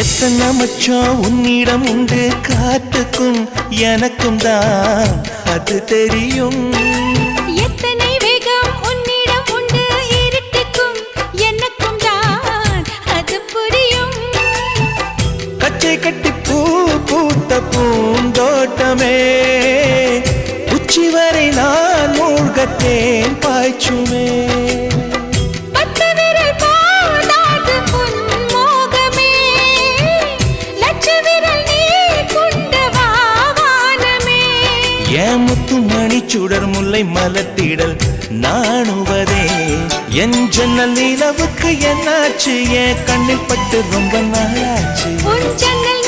எத்தனை மச்சம் உன்னிடம் உண்டு காத்துக்கும் எனக்கும் தான் அது தெரியும். எத்தனை வேகம் உன்னிடம் உண்டு இருட்டுக்கும் எனக்கும் தான் அது புரியும். கச்சை கட்டி பூ பூத்த பூந்தோட்டமே உச்சி வரை நான் மூழ்கத்தேன் பாய்ச்சுமே. முத்துமணி சுடர் முல்லை மலத்திடல் நாணுவதே என் ஜன்னல் நிலவுக்கு என்னாச்சு? என் கண்ணில் பட்டு ரொம்ப நாளாச்சு. உன் ஜன்னல்